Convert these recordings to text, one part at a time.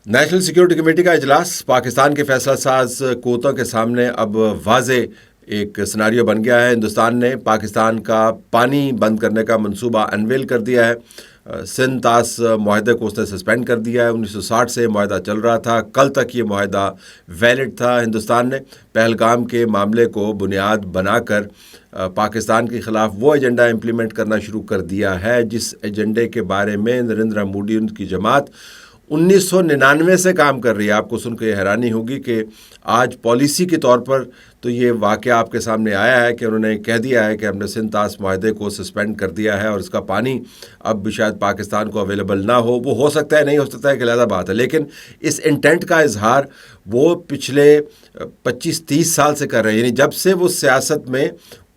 National security committee کا اجلاس پاکستان کے فیصلہ ساز قوتوں کے سامنے اب واضح ایک سناریو بن گیا ہے۔ ہندوستان نے پاکستان کا پانی بند کرنے کا منصوبہ انویل کر دیا ہے۔ سندھ طاس معاہدے کو اس نے سسپینڈ کر دیا ہے۔ 1960 سے معاہدہ چل رہا تھا، کل تک یہ معاہدہ ویلڈ تھا۔ ہندوستان نے پہلگام کے معاملے کو بنیاد بنا کر پاکستان کے خلاف وہ ایجنڈا امپلیمنٹ کرنا شروع کر دیا ہے جس ایجنڈے کے بارے میں نریندر مودی ان کی جماعت 1999 سے کام کر رہی ہے۔ آپ کو سن کے یہ حیرانی ہوگی کہ آج پالیسی کے طور پر تو یہ واقعہ آپ کے سامنے آیا ہے کہ انہوں نے کہہ دیا ہے کہ ہم نے سندھ طاس معاہدے کو سسپینڈ کر دیا ہے اور اس کا پانی اب بھی شاید پاکستان کو اویلیبل نہ ہو سکتا ہے، نہیں ہو سکتا ہے کہ علیحدہ بات ہے، لیکن اس انٹینٹ کا اظہار وہ پچھلے 25-30 سال سے کر رہے ہیں، یعنی جب سے وہ سیاست میں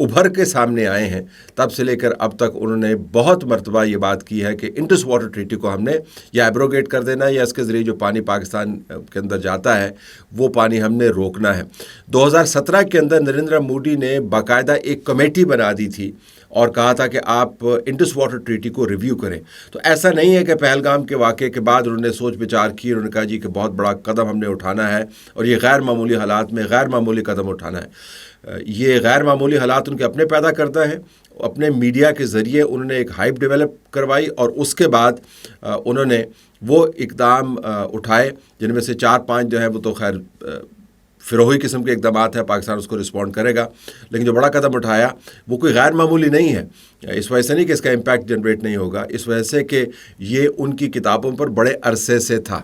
ابھر کے سامنے آئے ہیں تب سے لے کر اب تک انہوں نے بہت مرتبہ یہ بات کی ہے کہ انڈس واٹر ٹریٹی کو ہم نے یا ایبروگیٹ کر دینا ہے یا اس کے ذریعے جو پانی پاکستان کے اندر جاتا ہے وہ پانی ہم نے روکنا ہے۔ 2017 کے اندر نریندر مودی نے باقاعدہ ایک کمیٹی بنا دی تھی اور کہا تھا کہ آپ انڈس واٹر ٹریٹی کو ریویو کریں۔ تو ایسا نہیں ہے کہ پہلگام کے واقعے کے بعد انہوں نے سوچ بچار کی، انہوں نے کہا جی کہ بہت بڑا قدم ہم نے اٹھانا ہے اور یہ غیر معمولی حالات میں غیر معمولی قدم اٹھانا ہے۔ یہ غیر معمولی حالات ان کے اپنے پیدا کرتا ہے۔ اپنے میڈیا کے ذریعے انہوں نے ایک ہائپ ڈیولپ کروائی اور اس کے بعد انہوں نے وہ اقدام اٹھائے جن میں سے 4-5 جو ہیں وہ تو خیر فروغی قسم کے اقدامات ہیں، پاکستان اس کو رسپونڈ کرے گا، لیکن جو بڑا قدم اٹھایا وہ کوئی غیر معمولی نہیں ہے۔ اس وجہ سے نہیں کہ اس کا امپیکٹ جنریٹ نہیں ہوگا، اس وجہ سے کہ یہ ان کی کتابوں پر بڑے عرصے سے تھا۔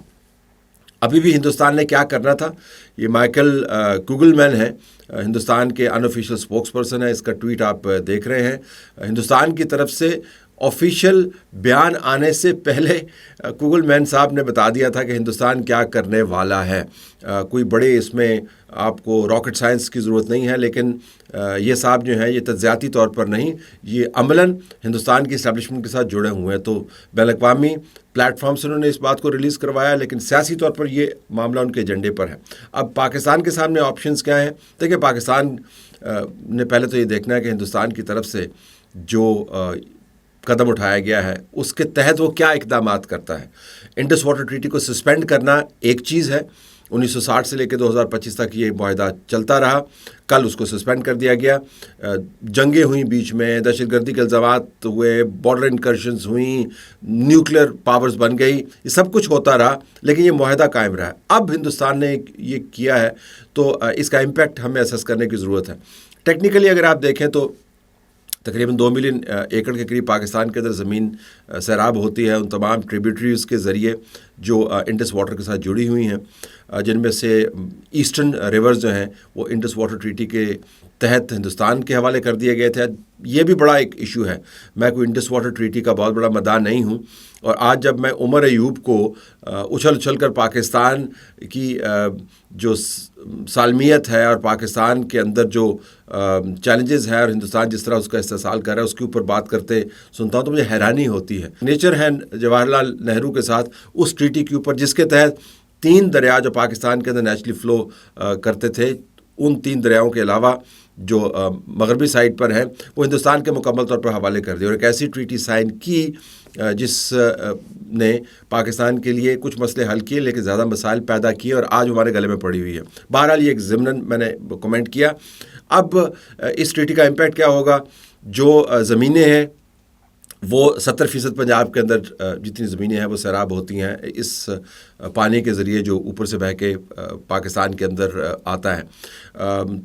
ابھی بھی ہندوستان نے کیا کرنا تھا، یہ مائیکل کوگل مین ہے، ہندوستان کے ان آفیشیل اسپوکس پرسن ہے، اس کا ٹویٹ آپ دیکھ رہے ہیں۔ ہندوستان کی طرف سے آفیشیل بیان آنے سے پہلے کوگل مین صاحب نے بتا دیا تھا کہ ہندوستان کیا کرنے والا ہے۔ کوئی بڑے اس میں آپ کو راکٹ سائنس کی ضرورت نہیں ہے، لیکن یہ صاحب جو ہیں یہ تجزیاتی طور پر نہیں، یہ عملاً ہندوستان کی اسٹیبلشمنٹ کے ساتھ جڑے ہوئے ہیں۔ تو بین الاقوامی پلیٹ فارم سے انہوں نے اس بات کو ریلیز کروایا، لیکن سیاسی طور پر یہ معاملہ ان کے ایجنڈے پر ہے۔ اب پاکستان کے سامنے آپشنز کیا ہیں؟ دیکھیں، پاکستان نے پہلے تو یہ دیکھنا ہے کہ ہندوستان کی طرف سے جو قدم اٹھایا گیا ہے اس کے تحت وہ کیا اقدامات کرتا ہے۔ انڈس واٹر ٹریٹی کو سسپینڈ کرنا ایک چیز ہے، 1960 سے لے کے 2025 تک یہ معاہدہ چلتا رہا، کل اس کو سسپینڈ کر دیا گیا۔ جنگیں ہوئیں بیچ میں، دہشت گردی کے الزامات ہوئے، بارڈر انکرشنز ہوئیں، نیوکلیر پاورز بن گئی، یہ سب کچھ ہوتا رہا، لیکن یہ معاہدہ قائم رہا۔ اب ہندوستان نے یہ کیا ہے تو اس کا امپیکٹ ہمیں اسیس کرنے کی ضرورت ہے۔ ٹیکنیکلی اگر آپ دیکھیں تو تقریباً 2 ملین ایکڑ کے قریب پاکستان کے اندر زمین سیراب ہوتی ہے ان تمام ٹریبیوٹریز کے ذریعے جو انڈس واٹر کے ساتھ جڑی ہوئی ہیں، جن میں سے ایسٹرن ریورز جو ہیں وہ انڈس واٹر ٹریٹی کے تحت ہندوستان کے حوالے کر دیے گئے تھے۔ یہ بھی بڑا ایک ایشو ہے۔ میں کوئی انڈس واٹر ٹریٹی کا بہت بڑا مداح نہیں ہوں، اور آج جب میں عمر ایوب کو اچھل کر پاکستان کی جو سالمیت ہے اور پاکستان کے اندر جو چیلنجز ہے اور ہندوستان جس طرح اس کا استحصال کر رہا ہے اس کے اوپر بات کرتے سنتا ہوں تو مجھے حیرانی ہوتی ہے۔ نیچر ہے جواہر لال نہرو کے ساتھ اس ٹریٹی کے اوپر جس کے تحت 3 دریا جو پاکستان کے اندر نیچرلی فلو کرتے تھے، ان 3 دریاؤں کے علاوہ جو مغربی سائڈ پر ہیں وہ ہندوستان کے مکمل طور پر حوالے کر دیا، اور ایک ایسی ٹریٹی سائن کی جس نے پاکستان کے لیے کچھ مسئلے حل کیے لیکن زیادہ مسائل پیدا کیے اور آج ہمارے گلے میں پڑی ہوئی ہے۔ بہرحال یہ ایک ضمناً میں نے کمنٹ کیا۔ اب اس ٹریٹی کا امپیکٹ کیا ہوگا؟ جو زمینیں ہیں وہ 70% پنجاب کے اندر جتنی زمینیں ہیں وہ سیراب ہوتی ہیں اس پانی کے ذریعے جو اوپر سے بہہ کے پاکستان کے اندر آتا ہے۔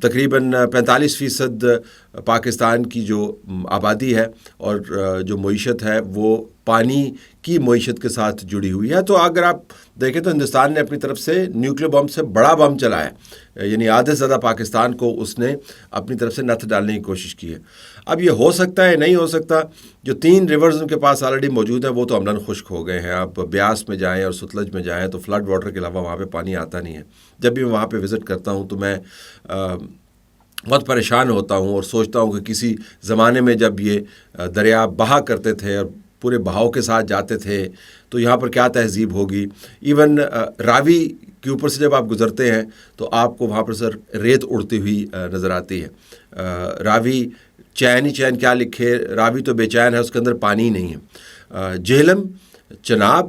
تقریباً 45% پاکستان کی جو آبادی ہے اور جو معیشت ہے وہ پانی کی معیشت کے ساتھ جڑی ہوئی ہے۔ تو اگر آپ دیکھیں تو ہندوستان نے اپنی طرف سے نیوکلیر بم سے بڑا بم چلایا، یعنی آدھے سے زیادہ پاکستان کو اس نے اپنی طرف سے نتھ ڈالنے کی کوشش کی ہے۔ اب یہ ہو سکتا ہے نہیں ہو سکتا، جو 3 ریورز ان کے پاس آلریڈی موجود ہیں وہ تو عملاً خشک ہو گئے ہیں۔ آپ بیاس میں جائیں اور ستلج میں جائیں تو فلڈ واٹر کے علاوہ وہاں پہ پانی آتا نہیں ہے۔ جب بھی میں وہاں پہ وزٹ کرتا ہوں تو میں بہت پریشان ہوتا ہوں اور سوچتا ہوں کہ کسی زمانے میں جب یہ دریا بہا کرتے تھے اور پورے بہاؤ کے ساتھ جاتے تھے تو یہاں پر کیا تہذیب ہوگی۔ ایون راوی کے اوپر سے جب آپ گزرتے ہیں تو آپ کو وہاں پر سر ریت اڑتی ہوئی نظر آتی ہے۔ راوی چین ہی چین کیا لکھے، راوی تو بے چین ہے، اس کے اندر پانی ہی نہیں ہے۔ جہلم، چناب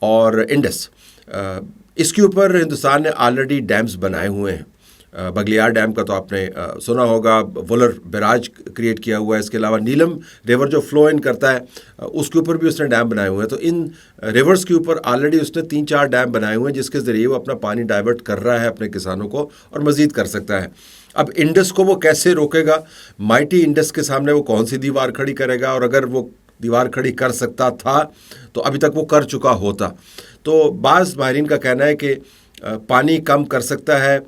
اور انڈس اس کے اوپر ہندوستان نے آلریڈی ڈیمز بنائے ہوئے ہیں. بگلیار ڈیم کا تو آپ نے سنا ہوگا، وولر بیراج کریٹ کیا ہوا ہے. اس کے علاوہ نیلم ریور جو فلو ان کرتا ہے اس کے اوپر بھی اس نے ڈیم بنائے ہوئے ہیں. تو ان ریورز کے اوپر آلریڈی اس نے 3-4 ڈیم بنائے ہوئے ہیں جس کے ذریعے وہ اپنا پانی ڈائیورٹ کر رہا ہے اپنے کسانوں کو، اور مزید کر سکتا ہے. اب انڈس کو وہ کیسے روکے گا؟ مائٹی انڈس کے سامنے وہ کون سی دیوار کھڑی کرے گا؟ اور اگر وہ دیوار کھڑی کر سکتا تھا تو ابھی تک وہ کر چکا ہوتا. تو بعض ماہرین کا کہنا ہے کہ پانی کم کر سکتا ہے.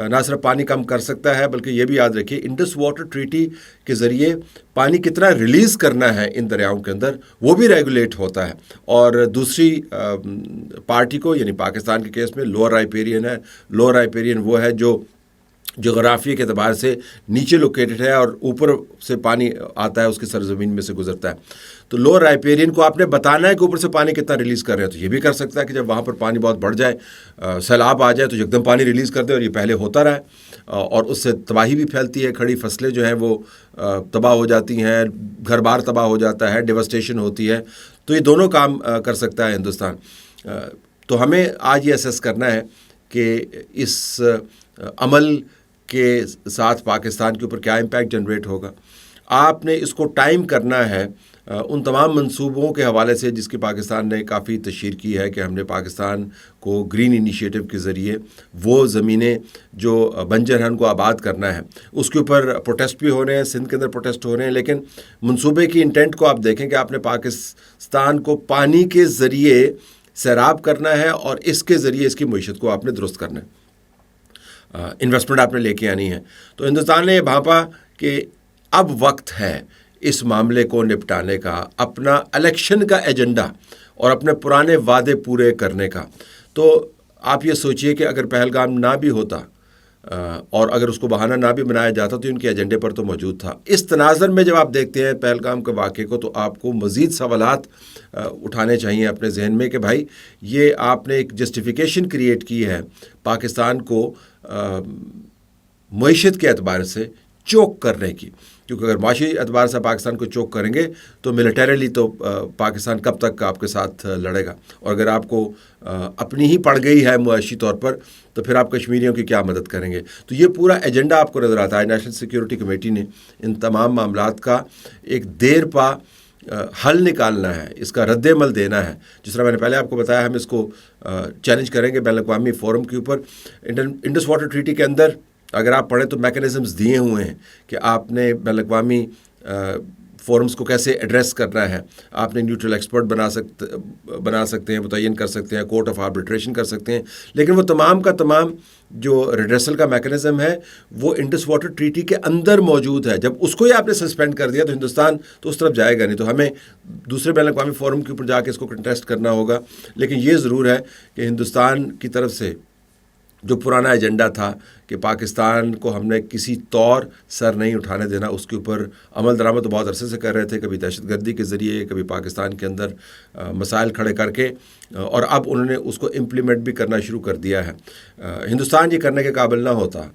نہ صرف پانی کم کر سکتا ہے بلکہ یہ بھی یاد رکھیے انڈس واٹر ٹریٹی کے ذریعے پانی کتنا ریلیز کرنا ہے ان دریاؤں کے اندر وہ بھی ریگولیٹ ہوتا ہے. اور دوسری پارٹی کو، یعنی پاکستان کے کیس میں لوور رائپیرین ہے. لوور رائپیرین وہ ہے جو جغرافیے کے اعتبار سے نیچے لوکیٹڈ ہے اور اوپر سے پانی آتا ہے، اس کی سرزمین میں سے گزرتا ہے. تو لوور رائپیرین کو آپ نے بتانا ہے کہ اوپر سے پانی کتنا ریلیز کر رہے ہیں. تو یہ بھی کر سکتا ہے کہ جب وہاں پر پانی بہت بڑھ جائے، سیلاب آ جائے، تو یکدم پانی ریلیز کر دے، اور یہ پہلے ہوتا رہا ہے اور اس سے تباہی بھی پھیلتی ہے. کھڑی فصلیں جو ہیں وہ تباہ ہو جاتی ہیں، گھر بار تباہ ہو جاتا ہے، ڈیواسٹیشن ہوتی ہے. تو یہ دونوں کام کر سکتا ہے ہندوستان. تو ہمیں آج یہ اسیس کرنا ہے کہ اس عمل کے ساتھ پاکستان کے اوپر کیا امپیکٹ جنریٹ ہوگا. آپ نے اس کو ٹائم کرنا ہے ان تمام منصوبوں کے حوالے سے جس کی پاکستان نے کافی تشہیر کی ہے کہ ہم نے پاکستان کو گرین انیشیٹو کے ذریعے وہ زمینیں جو بنجر ہیں ان کو آباد کرنا ہے. اس کے اوپر پروٹیسٹ بھی ہو رہے ہیں، سندھ کے اندر پروٹیسٹ ہو رہے ہیں، لیکن منصوبے کی انٹینٹ کو آپ دیکھیں کہ آپ نے پاکستان کو پانی کے ذریعے سیراب کرنا ہے اور اس کے ذریعے اس کی معیشت کو آپ نے درست کرنا ہے، انویسٹمنٹ آپ نے لے کے آنی ہے. تو ہندوستان نے یہ بھانپا کہ اب وقت ہے اس معاملے کو نپٹانے کا، اپنا الیکشن کا ایجنڈا اور اپنے پرانے وعدے پورے کرنے کا. تو آپ یہ سوچئے کہ اگر پہلگام نہ بھی ہوتا اور اگر اس کو بہانہ نہ بھی بنایا جاتا تو ان کے ایجنڈے پر تو موجود تھا. اس تناظر میں جب آپ دیکھتے ہیں پہلگام کے واقعے کو تو آپ کو مزید سوالات اٹھانے چاہیے اپنے ذہن میں کہ بھائی یہ آپ نے ایک جسٹیفیکیشن کریٹ کی ہے پاکستان کو معیشت کے اعتبار سے چوک کرنے کی، کیونکہ اگر معاشی اعتبار سے پاکستان کو چوک کریں گے تو ملیٹریلی تو پاکستان کب تک آپ کے ساتھ لڑے گا. اور اگر آپ کو اپنی ہی پڑ گئی ہے معاشی طور پر تو پھر آپ کشمیریوں کی کیا مدد کریں گے. تو یہ پورا ایجنڈا آپ کو نظر آتا ہے. نیشنل سیکیورٹی کمیٹی نے ان تمام معاملات کا ایک دیر پا حل نکالنا ہے، اس کا رد عمل دینا ہے. جس طرح میں نے پہلے آپ کو بتایا ہم اس کو چیلنج کریں گے بین الاقوامی فورم کے اوپر. انڈس واٹر ٹریٹی کے اندر اگر آپ پڑھیں تو میکینزمز دیے ہوئے ہیں کہ آپ نے بین الاقوامی فورمز کو کیسے ایڈریس کرنا ہے. آپ نے نیوٹرل ایکسپرٹ بنا سکتے ہیں، متعین کر سکتے ہیں، کورٹ آف آربیٹریشن کر سکتے ہیں، لیکن وہ تمام کا تمام جو ریڈریسل کا میکینزم ہے وہ انڈس واٹر ٹریٹی کے اندر موجود ہے. جب اس کو ہی آپ نے سسپینڈ کر دیا تو ہندوستان تو اس طرف جائے گا نہیں. تو ہمیں دوسرے بین الاقوامی فورم کے اوپر جا کے اس کو کنٹیسٹ کرنا ہوگا. لیکن یہ ضرور ہے کہ ہندوستان کی طرف سے جو پرانا ایجنڈا تھا کہ پاکستان کو ہم نے کسی طور سر نہیں اٹھانے دینا، اس کے اوپر عمل درآمد تو بہت عرصے سے کر رہے تھے، کبھی دہشت گردی کے ذریعے، کبھی پاکستان کے اندر مسائل کھڑے کر کے، اور اب انہوں نے اس کو امپلیمنٹ بھی کرنا شروع کر دیا ہے. ہندوستان یہ کرنے کے قابل نہ ہوتا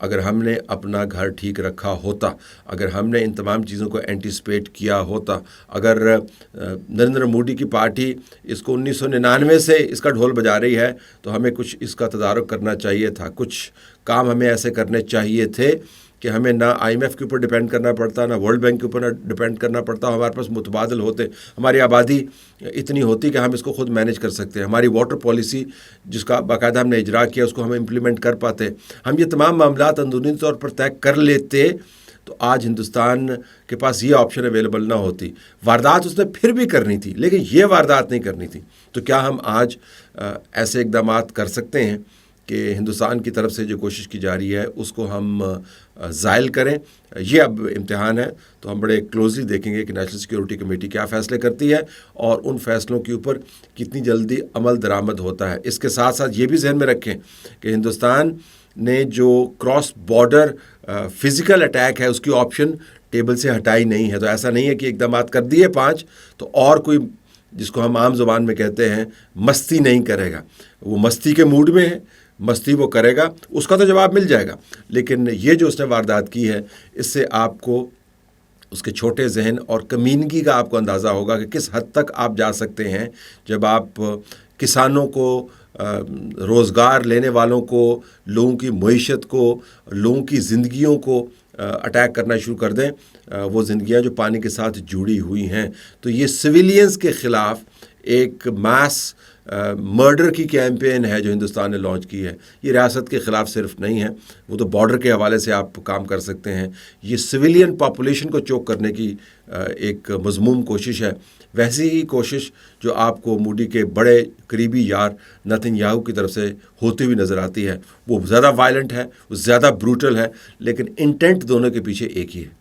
اگر ہم نے اپنا گھر ٹھیک رکھا ہوتا، اگر ہم نے ان تمام چیزوں کو اینٹیسپیٹ کیا ہوتا، اگر نریندر مودی کی پارٹی اس کو 1999 سے اس کا ڈھول بجا رہی ہے تو ہمیں کچھ اس کا تدارک کرنا چاہیے تھا. کچھ کام ہمیں ایسے کرنے چاہیے تھے کہ ہمیں نہ آئی ایم ایف کے اوپر ڈیپینڈ کرنا پڑتا، نہ ورلڈ بینک کے اوپر ڈیپینڈ کرنا پڑتا. ہمارے پاس متبادل ہوتے، ہماری آبادی اتنی ہوتی کہ ہم اس کو خود مینیج کر سکتے ہیں. ہماری واٹر پالیسی جس کا باقاعدہ ہم نے اجرا کیا اس کو ہم امپلیمنٹ کر پاتے. ہم یہ تمام معاملات اندرونی طور پر طے کر لیتے تو آج ہندوستان کے پاس یہ آپشن اویلیبل نہ ہوتی. واردات اس نے پھر بھی کرنی تھی لیکن یہ واردات نہیں کرنی تھی. تو کیا ہم آج ایسے اقدامات کر سکتے ہیں کہ ہندوستان کی طرف سے جو کوشش کی جا رہی ہے اس کو ہم زائل کریں؟ یہ اب امتحان ہے. تو ہم بڑے کلوزلی دیکھیں گے کہ نیشنل سیکیورٹی کمیٹی کیا فیصلے کرتی ہے اور ان فیصلوں کے اوپر کتنی جلدی عمل درآمد ہوتا ہے. اس کے ساتھ ساتھ یہ بھی ذہن میں رکھیں کہ ہندوستان نے جو کراس بارڈر فزیکل اٹیک ہے اس کی آپشن ٹیبل سے ہٹائی نہیں ہے. تو ایسا نہیں ہے کہ اقدامات کر دیے 5 تو اور کوئی جس کو ہم عام زبان میں کہتے ہیں مستی نہیں کرے گا. وہ مستی کے موڈ میں ہے، مستی وہ کرے گا، اس کا تو جواب مل جائے گا. لیکن یہ جو اس نے واردات کی ہے اس سے آپ کو اس کے چھوٹے ذہن اور کمینگی کا آپ کو اندازہ ہوگا کہ کس حد تک آپ جا سکتے ہیں جب آپ کسانوں کو روزگار لینے والوں کو، لوگوں کی معیشت کو، لوگوں کی زندگیوں کو اٹیک کرنا شروع کر دیں، وہ زندگیاں جو پانی کے ساتھ جڑی ہوئی ہیں. تو یہ سویلینز کے خلاف ایک میس مرڈر کی کیمپین ہے جو ہندوستان نے لانچ کی ہے. یہ ریاست کے خلاف صرف نہیں ہے، وہ تو بارڈر کے حوالے سے آپ کام کر سکتے ہیں. یہ سویلین پاپولیشن کو چوک کرنے کی ایک مذموم کوشش ہے. ویسی ہی کوشش جو آپ کو مودی کے بڑے قریبی یار نتن یاہو کی طرف سے ہوتی ہوئی نظر آتی ہے، وہ زیادہ وائلنٹ ہے، وہ زیادہ بروٹل ہے، لیکن انٹینٹ دونوں کے پیچھے ایک ہی ہے.